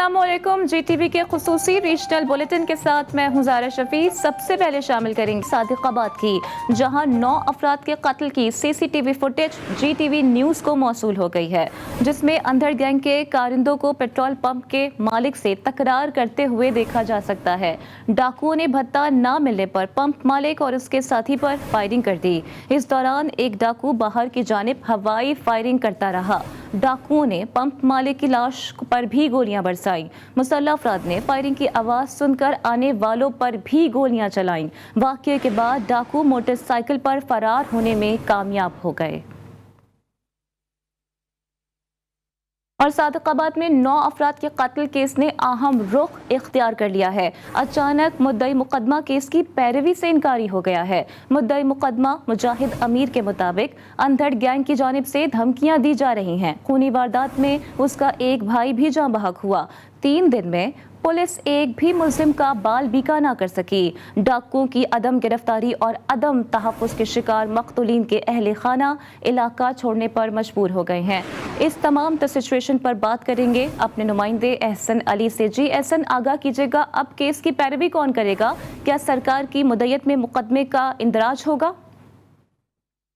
अस्सलामुअलैकुम। GTV के खुसूसी regional bulletin के साथ मैं हूं ज़ारा शफी। सबसे पहले शामिल करेंगे सादिकाबाद की, जहां 9 अफराद के कत्ल की CCTV फुटेज GTV न्यूज़ को मौसूल हो गई है, जिसमें अंधड़ गैंग के कारिंदों को पेट्रोल पंप के मालिक से तकरार करते हुए देखा जा सकता है। डाकुओं ने भत्ता न मिलने पर पंप मालिक और उसके साथी पर फायरिंग कर दी। इस दौरान एक डाकू बाहर की जानिब हवाई फायरिंग करता रहा। डाकुओं ने पंप मालिक की लाश पर भी गोलियां बरसाई। मुसल्लह अफराद ने फायरिंग की आवाज सुनकर आने वालों पर भी गोलियां चलाईं। वाक़ये के बाद डाकू मोटरसाइकिल पर फरार होने में कामयाब हो गए। और सादिकाबाद में 9 अफराद के कत्ल केस ने अहम रुख इख्तियार कर लिया है। अचानक मुद्दई मुकदमा केस की पैरवी से इनकारी हो गया है। मुद्दई मुकदमा मुजाहिद अमीर के मुताबिक अंधड़ गैंग की जानिब से धमकियां दी जा रही हैं। खूनी वारदात में उसका एक भाई भी जाँ बहक हुआ। 3 दिन में पुलिस एक भी मुल्जिम का बाल बीका ना कर सकी। डाकुओं की अदम गिरफ्तारी और अदम तहफ़्फ़ुज़ के शिकार मक़तूलीन के अहले खाना इलाका छोड़ने पर मजबूर हो गए हैं। इस तमाम सिचुएशन पर बात करेंगे अपने नुमाइंदे एहसन अली से। जी एहसन, आगाह कीजिएगा, अब केस की पैरवी कौन करेगा? क्या सरकार की मुद्दत में मुकदमे का इंदराज होगा?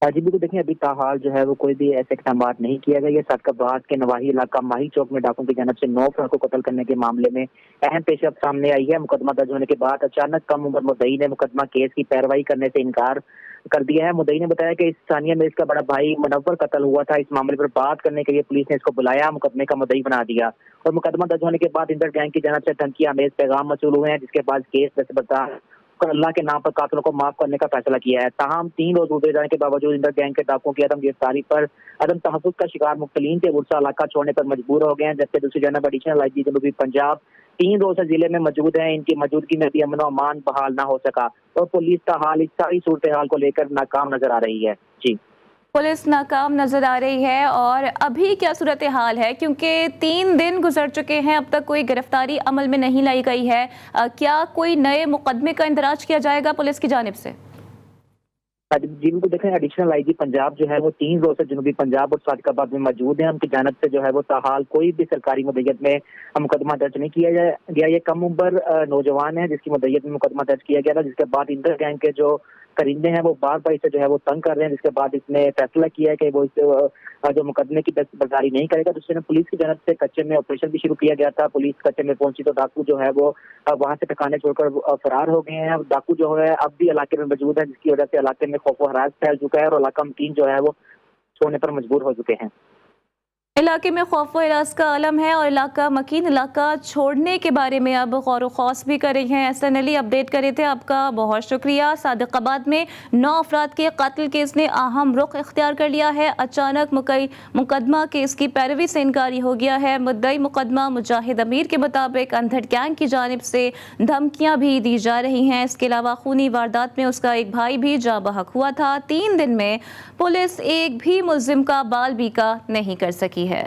जी बिल्कुल, देखिए अभी ताहाल जो है वो कोई भी ऐसे इकदाम नहीं किया गया। ये सादिकाबाद के नवाही इलाका माही चौक में डाकुओं की जानब से 9 अफराद को कत्ल करने के मामले में अहम पेशरफ सामने आई है। मुकदमा दर्ज होने के बाद अचानक कम उम्र मुद्दई ने मुकदमा केस की पैरवाई करने से इनकार कर दिया है। मुद्दई ने बताया कि इस सानिया में इसका बड़ा भाई मुनव्वर कत्ल हुआ था। इस मामले पर बात करने के लिए पुलिस ने इसको बुलाया, मुकदमे का मुद्दई बना दिया और मुकदमा दर्ज होने के बाद इंदर गैंग की जानब से धमकी आमेज पैगाम मौसूल हुए हैं, जिसके बाद केस दस्तबरदार अल्लाह के नाम पर कातिलों को माफ करने का फैसला किया है। ताहम 3 रोज गुजरे जाने के बावजूद इंदर गैंग के डाकुओं की अदम गिरफ्तारी पर अदम तहफ़्फ़ुज़ का शिकार मुख्तलीन के वुरसा इलाका छोड़ने पर मजबूर हो गए हैं। जबकि दूसरी जानब एडिशनल IG जनूबी पंजाब 3 रोज से जिले में मौजूद है। इनकी मौजूदगी में भी अमन और अमान बहाल ना हो सका और पुलिस का हाल इस सारी सूरत हाल को लेकर नाकाम नजर आ रही है। जी, पुलिस नाकाम नजर आ रही है। और अभी क्या सूरत हाल है, क्योंकि 3 दिन गुजर चुके हैं, अब तक कोई गिरफ्तारी अमल में नहीं लाई गई है। क्या कोई नए मुकदमे का इंदराज किया जाएगा पुलिस की जानिब से? जी बिल्कुल, देखें एडिशनल IG पंजाब जो है वो 3 रोज से जनूबी पंजाब और सादिकाबाद में मौजूद है। उनकी जानब से जो है वो ताहाल कोई भी सरकारी मुद्दत में मुकदमा दर्ज नहीं किया गया। ये कम उम्र नौजवान है जिसकी मुद्दत में मुकदमा दर्ज किया गया था, जिसके बाद इंदर गैंग के जो करिंदे हैं वो बार बार इसे जो है वो तंग कर रहे हैं, जिसके बाद इसने फैसला किया है कि वो इस जो मुकदमे की दस्तबरदारी नहीं करेगा। दूसरे ने पुलिस की जानब से कच्चे में ऑपरेशन भी शुरू किया गया था। पुलिस कच्चे में पहुंची तो डाकू जो है वो वहां से ठिकाने छोड़कर फरार हो गए हैं। डाकू जो है अब भी इलाके में मौजूद है, जिसकी वजह से इलाके में खौफ व हरास फैल चुका है और इलाका मुकीम जो है वो छोड़ने पर मजबूर हो चुके हैं। इलाके में खौफ व हिरास का आलम है और इलाका मकीन इलाका छोड़ने के बारे में अब गौर व खौस भी कर रही हैं। एहसन अली अपडेट कर रहे थे, आपका बहुत शुक्रिया। सादिकाबाद में 9 अफराद के कत्ल केस ने अहम रुख इख्तियार कर लिया है। अचानक मुकदमा केस की पैरवी से इनकारी हो गया है। मुद्दई मुकदमा मुजाहिद अमीर के मुताबिक अंधड़ गैंग की जानिब से धमकियां भी दी जा रही हैं। इसके अलावा खूनी वारदात में उसका एक भाई भी जाँ बहक हुआ था। 3 दिन में पुलिस एक भी मुल्जिम का बाल बीका नहीं कर सकी है।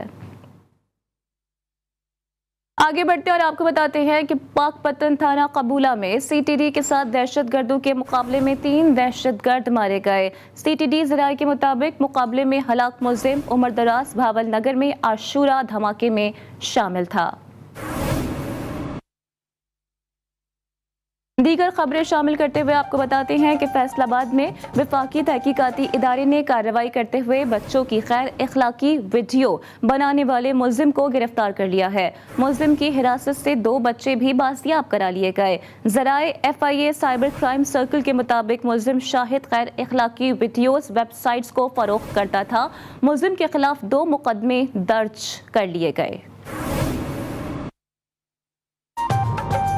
आगे बढ़ते और आपको बताते हैं कि पाकपतन थाना कबूला में CTD के साथ दहशतगर्दों के मुकाबले में 3 दहशतगर्द मारे गए। CTD ज़राए के मुताबिक मुकाबले में हलाक मुल्जिम उमर दराज भावल नगर में आशूरा धमाके में शामिल था। दीगर खबरें शामिल करते हुए आपको बताते हैं कि फैसलाबाद में वफाकी तहकीकाती इदारे ने कार्रवाई करते हुए बच्चों की गैर अखलाकी वीडियो बनाने वाले मुल्जिम को गिरफ्तार कर लिया है। मुल्जिम की हिरासत से 2 बच्चे भी बाजियाब करा लिए गए। ज़राए FIA साइबर क्राइम सर्कल के मुताबिक मुल्जिम शाहिद गैर अखलाकी वीडियोस वेबसाइट्स को फरोख्त करता था। मुल्जिम के खिलाफ 2 मुकदमे दर्ज कर लिए गए।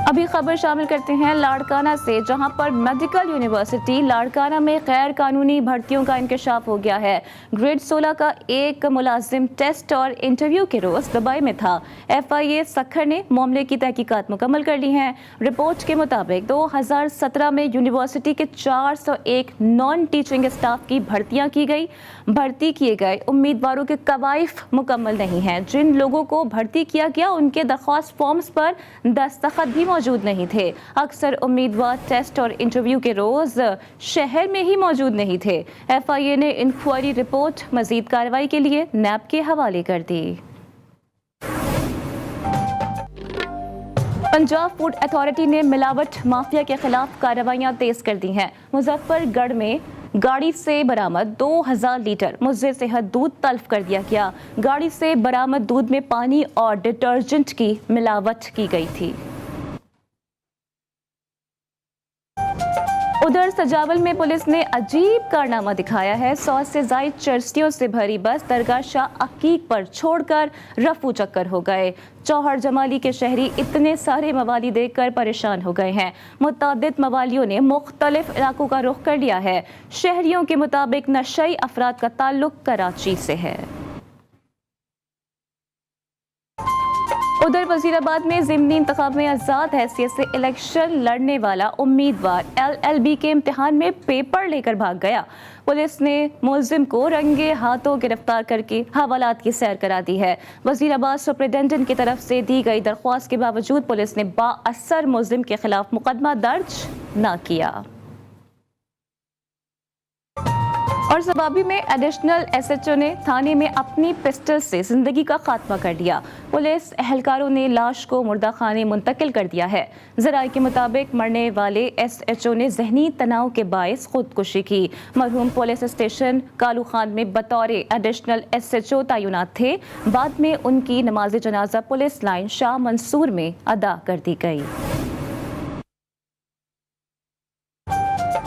अभी खबर शामिल करते हैं लाड़काना से, जहां पर मेडिकल यूनिवर्सिटी लाड़काना में गैर कानूनी भर्तियों का इंकशाफ हो गया है। ग्रेड 16 का एक मुलाजिम टेस्ट और इंटरव्यू के रोज दुबई में था। FIA सखर ने मामले की तहकीकात मुकम्मल कर ली हैं। रिपोर्ट के मुताबिक 2017 में यूनिवर्सिटी के 401 नॉन टीचिंग स्टाफ की भर्तियां की गई। भर्ती किए गए उम्मीदवारों के कवायफ मुकम्मल नहीं हैं। जिन लोगों को भर्ती किया गया उनके दरख्वास्त फॉर्म्स पर दस्तखत भी मौजूद नहीं थे। अक्सर उम्मीदवार टेस्ट और इंटरव्यू के रोज शहर में ही मौजूद नहीं थे। FIA ने इंक्वायरी रिपोर्ट मजीद कार्रवाई के लिए NAB के हवाले कर दी। पंजाब फूड अथॉरिटी ने मिलावट माफिया के खिलाफ कार्रवाइयां तेज कर दी हैं। मुजफ्फरगढ़ में गाड़ी से बरामद 2000 लीटर मुज़र सेहत दूध तल्फ कर दिया गया। गाड़ी से बरामद दूध में पानी और डिटर्जेंट की मिलावट की गई थी। उधर सजावल में पुलिस ने अजीब कारनामा दिखाया है। 100 से जायद चर्चियों से भरी बस दरगाह शाह अकीक पर छोड़कर रफू चक्कर हो गए। चौहर जमाली के शहरी इतने सारे मवाली देखकर परेशान हो गए हैं। मुतअद्दिद मवालियों ने मुख्तलिफ इलाकों का रुख कर लिया है। शहरियों के मुताबिक नशई अफराद का ताल्लुक कराची से है। उधर वजीराबाद में ज़िमनी इंतखाब में आज़ाद हैसियत से इलेक्शन लड़ने वाला उम्मीदवार LLB के इम्तिहान में पेपर लेकर भाग गया। पुलिस ने मुलजिम को रंगे हाथों गिरफ्तार करके हवालात की सैर करा दी है। वजीराबाद सुपरिटेंडेंट की तरफ से दी गई दरख्वास्त के बावजूद पुलिस ने बाअसर मुलजिम के खिलाफ मुकदमा दर्ज न किया। और सबाबी में एडिशनल SHO ने थाने में अपनी पिस्टल से जिंदगी का खात्मा कर दिया। पुलिस एहलकारों ने लाश को मुर्दा खाने मुंतकिल कर दिया है। ज़राए के मुताबिक मरने वाले SHO ने जहनी तनाव के बायस खुदकुशी की। मरहूम पुलिस स्टेशन कालू खान में बतौर एडिशनल SHO तैनात थे। बाद में उनकी नमाज जनाजा पुलिस लाइन शाह मंसूर में अदा कर दी गई।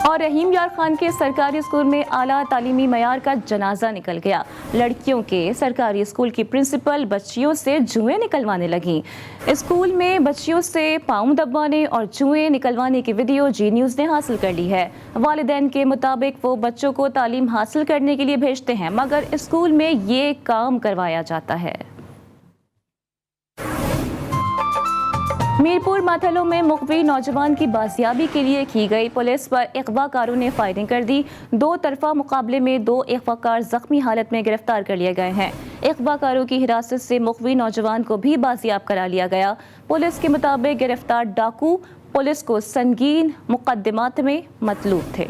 और रहीम यार खान के सरकारी स्कूल में आला तालीमी मयार का जनाजा निकल गया। लड़कियों के सरकारी स्कूल की प्रिंसिपल बच्चियों से जुएं निकलवाने लगी। स्कूल में बच्चियों से पाँव दबाने और जुएं निकलवाने की वीडियो जी न्यूज़ ने हासिल कर ली है। वालिदैन के मुताबिक वो बच्चों को तालीम हासिल करने के लिए भेजते हैं, मगर स्कूल में ये काम करवाया जाता है। मीरपुर माथलों में मुखबिर नौजवान की बाजियाबी के लिए की गई पुलिस पर अगवाकारों ने फायरिंग कर दी। दो तरफा मुकाबले में 2 अगवाकार जख्मी हालत में गिरफ्तार कर लिए गए हैं। अगवाकारों की हिरासत से मुखबिर नौजवान को भी बाजियाब करा लिया गया। पुलिस के मुताबिक गिरफ्तार डाकू पुलिस को संगीन मुकदमात में मतलूब थे।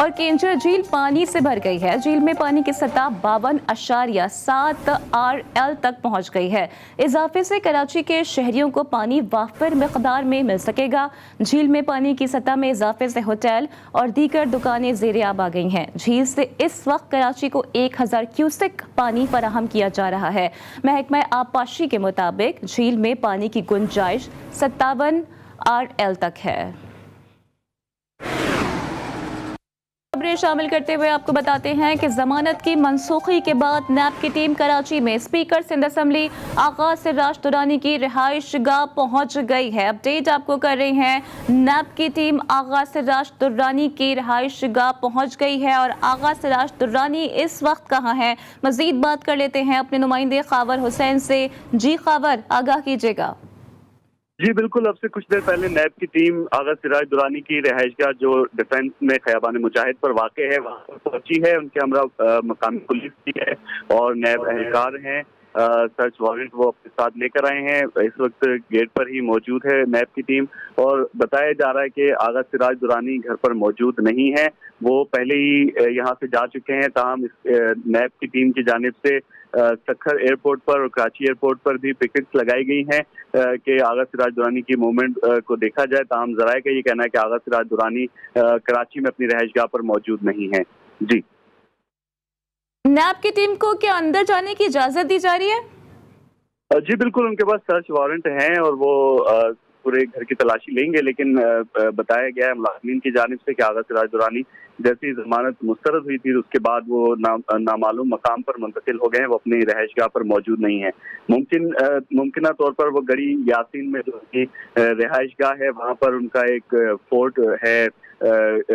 और केंजर झील पानी से भर गई है। झील में पानी की सतह 52.7 RL तक पहुंच गई है। इजाफे से कराची के शहरियों को पानी वाफिर मिकदार में मिल सकेगा। झील में पानी की सतह में इजाफे से होटल और दीगर दुकानें ज़ेर-ए-आब आ गई हैं। झील से इस वक्त कराची को 1000 क्यूसेक पानी फराहम किया जा रहा है। महकमा आबपाशी के मुताबिक झील में पानी की गुंजाइश 57 RL तक है। खबरें शामिल करते हुए आपको बताते हैं कि जमानत की मनसूखी के बाद नैब की टीम कराची में स्पीकर सिंध असेंबली आगा सिराज दुरानी की रिहाइश गाह पहुंच गई है। अपडेट आपको कर रहे हैं, नैब की टीम आगा सिराज दुरानी की रिहाइश गाह पहुंच गई है। और आगा सिराज दुरानी इस वक्त कहां है, मजीद बात कर लेते हैं अपने नुमाइंदे खावर हुसैन से। जी खावर, आगाह कीजिएगा। जी बिल्कुल, अब से कुछ देर पहले नैब की टीम आगा सिराज दुरानी की रिहाइशगाह जो डिफेंस में खयाबान मुजाहिद पर वाक़ है वहाँ पर पहुंची है। उनके हमरा मकामी पुलिस भी है और नैब एहलकार हैं। सर्च वारंट वो अपने साथ लेकर आए हैं। इस वक्त गेट पर ही मौजूद है नैब की टीम और बताया जा रहा है कि आगा सिराज दुरानी घर पर मौजूद नहीं है। वो पहले ही यहाँ से जा चुके हैं। ताहम नैब की टीम की जानिब से सखर एयरपोर्ट पर और कराची एयरपोर्ट पर भी पिकेट्स लगाई गई हैं कि आगा सिराज दुरानी की मूवमेंट को देखा जाए। ताहम ज़राए का ये कहना है कि आगा सिराज दुरानी कराची में अपनी रिहाइशगाह पर मौजूद नहीं है। जी, नैब की टीम को क्या अंदर जाने की इजाजत दी जा रही है? जी बिल्कुल, उनके पास सर्च वारंट हैं और वो पूरे घर की तलाशी लेंगे, लेकिन बताया गया है मुलाजिमीन की जानिब से कि आगा सिराज दुरानी जैसी जमानत मुस्तरद हुई थी उसके बाद वो नामालूम मकाम पर मुंतकिल हो गए हैं। वो अपनी रहायशगाह पर मौजूद नहीं है। मुमकिना तौर पर वो गड़ी यासीन में जो उनकी रहायशगाह है वहाँ पर उनका एक फोर्ट है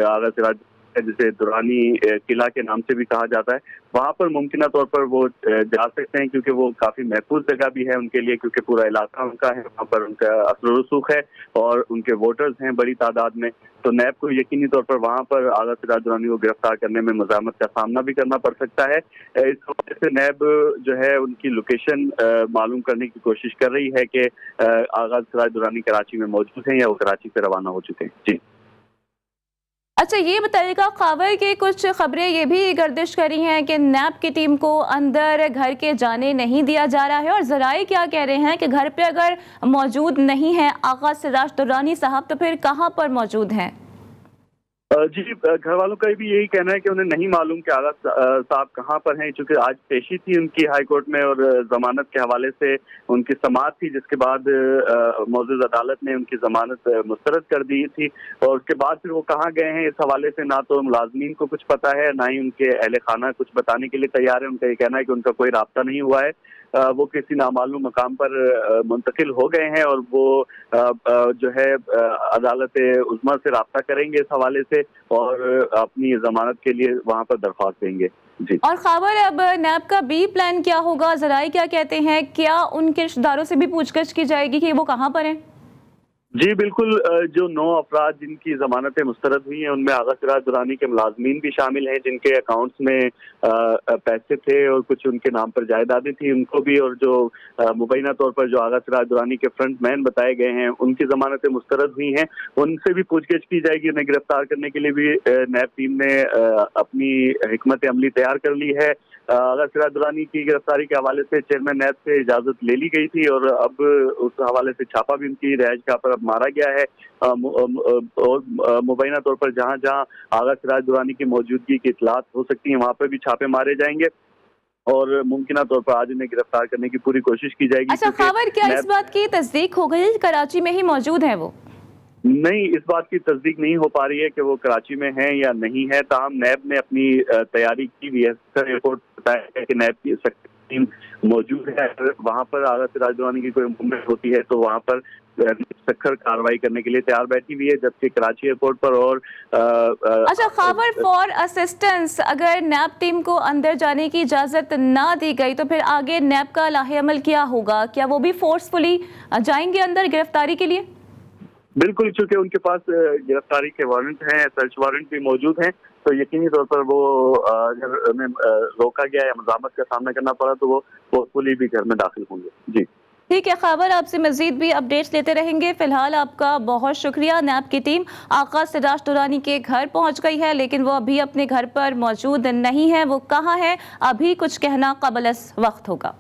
आगा सिराज जिसे दुरानी किला के नाम से भी कहा जाता है, वहाँ पर मुमकिना तौर पर वो जा सकते हैं क्योंकि वो काफ़ी महफूज जगह भी है उनके लिए, क्योंकि पूरा इलाका उनका है, वहाँ पर उनका असर रसूख है और उनके वोटर्स हैं बड़ी तादाद में। तो नैब को यकीनी तौर पर वहाँ पर आगा सिराज दुरानी को गिरफ्तार करने में मज़ामत का सामना भी करना पड़ सकता है। इस वजह से नैब जो है उनकी लोकेशन मालूम करने की कोशिश कर रही है कि आगा सिराज दुरानी कराची में मौजूद हैं या वो कराची से रवाना हो चुके हैं। जी। अच्छा, ये बताइएगा, खबर के कुछ खबरें ये भी गर्दिश करी हैं कि नैब की टीम को अंदर घर के जाने नहीं दिया जा रहा है, और ज़राए क्या कह रहे हैं कि घर पे अगर मौजूद नहीं है आगा सिराज दुर्रानी साहब तो फिर कहाँ पर मौजूद हैं? जी, घर वालों का भी यही कहना है कि उन्हें नहीं मालूम कि आगा साहब कहाँ पर हैं, क्योंकि आज पेशी थी उनकी हाई कोर्ट में और जमानत के हवाले से उनकी समाअत थी, जिसके बाद मौजूद अदालत ने उनकी जमानत मुस्तरद कर दी थी। और उसके बाद फिर वो कहाँ गए हैं इस हवाले से ना तो मुलाजमीन को कुछ पता है, ना ही उनके अहले खाना कुछ बताने के लिए तैयार है। उनका ये कहना है कि उनका कोई राब्ता नहीं हुआ है, वो किसी नामालूम मकाम पर मुंतकिल हो गए हैं और वो जो है अदालत उज़्मा से राब्ता करेंगे इस हवाले से और अपनी जमानत के लिए वहाँ पर दरख्वास्त देंगे। जी। और खबर अब नैब का बी प्लान क्या होगा? ज़राए क्या कहते हैं, क्या उनके रिश्तेदारों से भी पूछगछ की जाएगी कि वो कहाँ पर हैं? जी बिल्कुल, जो 9 अफराद जिनकी जमानतें मुस्तरद हुई हैं उनमें आगा सिराज दुरानी के मुलाजमीन भी शामिल हैं, जिनके अकाउंट्स में पैसे थे और कुछ उनके नाम पर जायदादें थी, उनको भी, और जो मुबैना तौर पर जो आगा सिराज दुरानी के फ्रंट मैन बताए गए हैं उनकी जमानतें मुस्तरद हुई हैं, उनसे भी पूछगिछ की जाएगी। उन्हें गिरफ्तार करने के लिए भी नैब टीम ने अपनी हिकमत अमली तैयार कर ली है। आगा सिराज दुरानी की गिरफ्तारी के हवाले से चेयरमैन नैब से इजाजत ले ली गई थी और अब उस हवाले से छापा भी उनकी रिहाइशगाह पर अब मारा गया है। और मुबैना तौर पर जहां जहां आगा सिराज दुरानी की मौजूदगी की इतलात हो सकती है वहां पर भी छापे मारे जाएंगे और मुमकिन तौर पर आज उन्हें गिरफ्तार करने की पूरी कोशिश की जाएगी। अच्छा, खबर क्या इस बात की तस्दीक हो गई कराची में ही मौजूद है वो? नहीं, इस बात की तस्दीक नहीं हो पा रही है कि वो कराची में है या नहीं है। ताहम नैब ने अपनी तैयारी की हुई है। रिपोर्ट बताया है कि नैब की टीम मौजूद है, वहाँ पर आगा सिराज दुरानी की कोई मूवमेंट होती है तो वहाँ पर सख्त कार्रवाई करने के लिए तैयार बैठी हुई है, जबकि कराची एयरपोर्ट पर और अच्छा, खबर फॉर असिस्टेंस, अगर नैब टीम को अंदर जाने की इजाजत ना दी गई तो फिर आगे नैब का लाहे अमल क्या होगा? क्या वो भी फोर्सफुली जाएंगे अंदर गिरफ्तारी के लिए? बिल्कुल, चूंकि उनके पास गिरफ्तारी के वारंट हैं, सर्च वारंट भी मौजूद हैं, तो यकीनी तौर पर वो अगर उन्हें रोका गया या मज़ामत का सामना करना पड़ा तो वो फोर्सफुली भी घर में दाखिल होंगे। जी ठीक है, खबर आपसे मजीद भी अपडेट्स लेते रहेंगे। फिलहाल आपका बहुत शुक्रिया। नैब की टीम आगा सिराज दुरानी के घर पहुंच गई है, लेकिन वो अभी अपने घर पर मौजूद नहीं है। वो कहाँ है अभी कुछ कहना क़ाबिल वक्त होगा।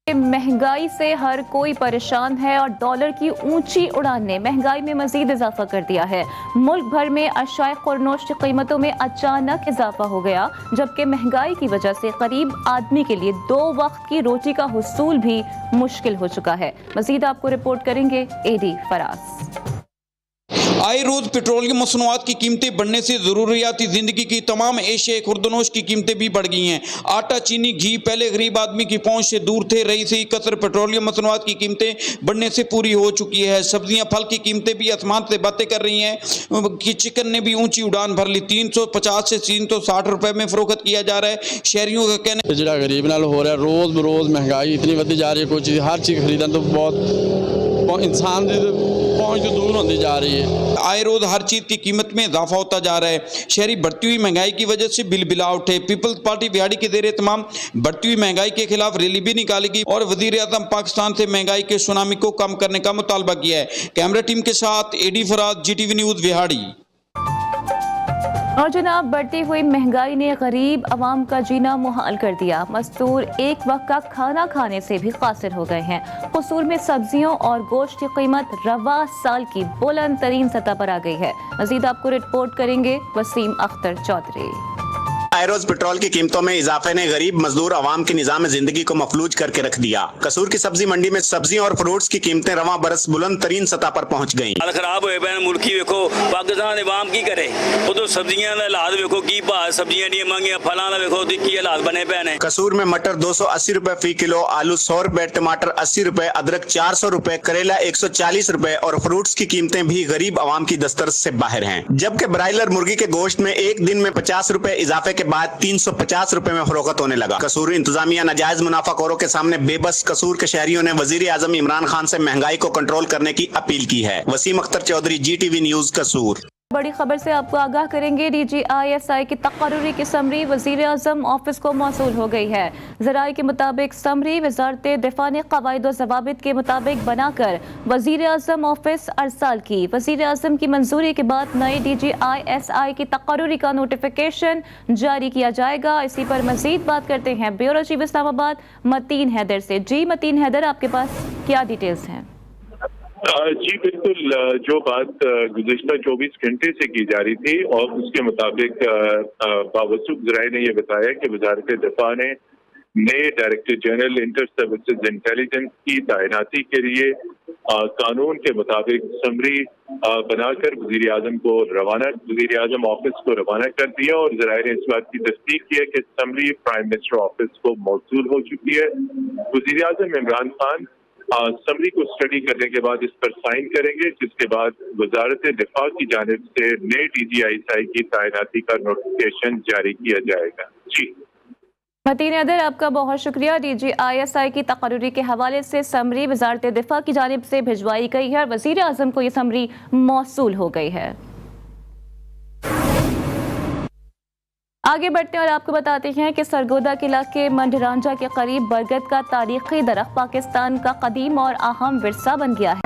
महंगाई से हर कोई परेशान है और डॉलर की ऊंची उड़ान ने महंगाई में मजीद इजाफा कर दिया है। मुल्क भर में अशाए खुरनोश की कीमतों में अचानक इजाफा हो गया, जबकि महंगाई की वजह से गरीब आदमी के लिए 2 वक्त की रोटी का हुसूल भी मुश्किल हो चुका है। मजीद आपको रिपोर्ट करेंगे एडी फराज। आए रोज पेट्रोलियम मसनूआत की कीमतें बढ़ने से जरूरियाती जिंदगी की तमाम एशिया खुर्दनोश की कीमतें भी बढ़ गई हैं। आटा, चीनी, घी पहले गरीब आदमी की पहुंच से दूर थे, रही से ही कसर पेट्रोलियम मसनूआत की कीमतें बढ़ने से पूरी हो चुकी है। सब्जियां, फल की कीमतें भी आसमान से बातें कर रही हैं कि चिकन ने भी ऊंची उड़ान भर ली। 350 से 360 रुपए में फरोख्त किया जा रहा है। शहरियों का कहना जो गरीब नाल हो रहा है, रोज बरोज महंगाई इतनी बढ़ती जा रही है, कोई चीज़ हर चीज़ खरीदन तो बहुत इंसान की पहुंच तो दूर होती जा रही है। आए रोज हर चीज की कीमत में इजाफा होता जा रहा है। शहरी बढ़ती हुई महंगाई की वजह से बिलबिला उठे। पीपल्स पार्टी बिहाड़ी के जेर तमाम बढ़ती हुई महंगाई के खिलाफ रैली भी निकालेगी और वजीर आजम पाकिस्तान से महंगाई के सुनामी को कम करने का मुतालबा किया है। कैमरा टीम के साथ एडी फराज, GTV न्यूज बिहाड़ी। और जनाब, बढ़ती हुई महंगाई ने गरीब अवाम का जीना मुहाल कर दिया। मजदूर एक वक्त का खाना खाने से भी कासिर हो गए हैं। कसूर में सब्जियों और गोश्त की कीमत रवा साल की बुलंद तरीन सतह पर आ गई है। मजीद आपको रिपोर्ट करेंगे वसीम अख्तर चौधरी। आए रोज पेट्रोल की कीमतों में इजाफे ने गरीब मजदूर आवाम की निजाम जिंदगी को मफलूज करके रख दिया। कसूर की सब्जी मंडी में सब्जियों और फ्रूट्स की कीमतें रवा बरस बुलंद तरीन सतह पर पहुंच गयी। खराब हुए पैन मुल्की वेखो, पाकिस्तान अवाम की करे, उदो सब्जियां दा हालात वेखो की भाव, सब्जियां दी मंगियां, फलां दा वेखो की हालात बने पे ने। कसूर में मटर 280 रुपए फी किलो, आलू 100 रुपए, टमाटर 80 रुपए, अदरक 400 रुपए, करेला 140 रुपए और फ्रूट्स की कीमतें भी गरीब आवाम की दस्तरस से बाहर हैं। जबकि ब्रायलर मुर्गी के गोश्त में एक दिन में 50 रुपए इजाफे के बाद 350 रुपए में फरोख्त होने लगा। कसूर इंतजामिया नाजायज मुनाफाखोरों के सामने बेबस कसूर के शहरियों ने वजीर आजम इमरान खान से महंगाई को कंट्रोल करने की अपील की है। वसीम अख्तर चौधरी, GTV न्यूज, कसूर। बड़ी खबर से आपको आगाह करेंगे। DGISI की तकर्रुरी की समरी वज़ीर आज़म ऑफिस को मौसूल हो गई है। ज़राए के मुताबिक समरी वज़ारत दिफ़ा ने क़वाइद व ज़वाबित के मुताबिक बनाकर वज़ीर आज़म ऑफिस अरसाल की। वज़ीर आज़म की मंजूरी के बाद नए DGISI की तकर्रुरी का नोटिफिकेशन जारी किया जाएगा। इसी पर मज़ीद बात करते हैं ब्यूरो चीफ इस्लामाबाद मतीन हैदर से। जी मतीन हैदर, आपके पास क्या डिटेल्स हैं? जी बिल्कुल, जो बात गुज़िश्ता 24 घंटे से की जा रही थी और उसके मुताबिक बावसूख ज़राए ने यह बताया कि वज़ारत दिफ़ा ने नए director general inter services intelligence की तैनाती के लिए कानून के मुताबिक समरी बनाकर वज़ीर आज़म ऑफिस को रवाना कर दिया और ज़राए ने इस बात की तस्दीक की है कि समरी प्राइम मिनिस्टर ऑफिस को मौसूल हो चुकी है। वज़ीर आज़म इमरान खान समरी को स्टडी करने के बाद इस पर साइन करेंगे, जिसके बाद वज़ारत दिफ़ा की जानिब से नए DGISI की तैनाती का नोटिफिकेशन जारी किया जाएगा। जी मतीन हैदर, आपका बहुत शुक्रिया। DGISI की तकर्रुरी के हवाले से समरी वज़ारत दिफ़ा की जानिब से भिजवाई गई है और वज़ीर आज़म को ये समरी मौसूल हो गई है। आगे बढ़ते हैं और आपको बताते हैं कि सरगोदा के इलाके मंडरांजा के करीब बरगद का तारीखी दरख्त पाकिस्तान का कदीम और अहम विरसा बन गया है।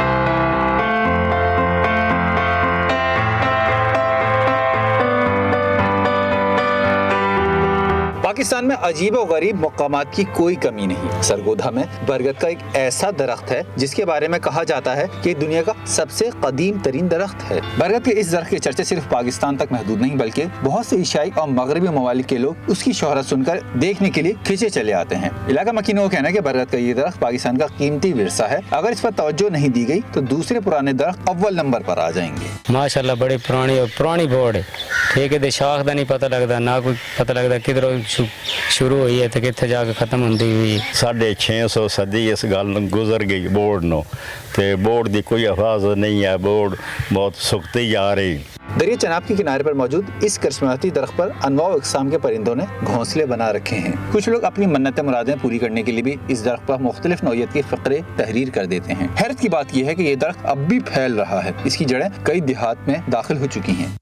पाकिस्तान में अजीब और गरीब मकामात की कोई कमी नहीं। सरगोधा में बरगद का एक ऐसा दरख्त है जिसके बारे में कहा जाता है कि दुनिया का सबसे कदीम तरीन दरख्त है। बरगद के इस दरख्त के चर्चे सिर्फ पाकिस्तान तक महदूद नहीं बल्कि बहुत से एशियाई और मगरबी ममालिक के लोग उसकी शोहरत सुनकर देखने के लिए खिंचे चले आते हैं। इलाका मकीनों का कहना है कि बरगद का ये दरख्त पाकिस्तान का कीमती विरसा है। अगर इस पर तवज्जो नहीं दी गई तो दूसरे पुराने दरख्त अव्वल नंबर पर आ जाएंगे। माशाल्लाह बड़ी पुरानी बोर्ड है, ठीक है। शाख का नहीं पता लगता, ना कोई पता लगता किधरों शुरू हुई है तो कितने जाके खत्म होती हुई। 650 सदी इस गल गुजर गई बोर्ड नो, ते बोर्ड की कोई हिफाजत नहीं है, बोर्ड बहुत सुखती जा रही। दरिया चनाब के किनारे पर मौजूद इस करिश्माती दरख्त पर अनवा इकसाम के परिंदों ने घोंसले बना रखे हैं। कुछ लोग अपनी मन्नतें मुरादें पूरी करने के लिए भी इस दरख्त पर मुख्तलिफ नौइयत के फ़क़रे तहरीर कर देते हैं। हैरत की बात यह है कि ये दरख्त अब भी फैल रहा है। इसकी जड़ें कई देहात में दाखिल हो चुकी हैं।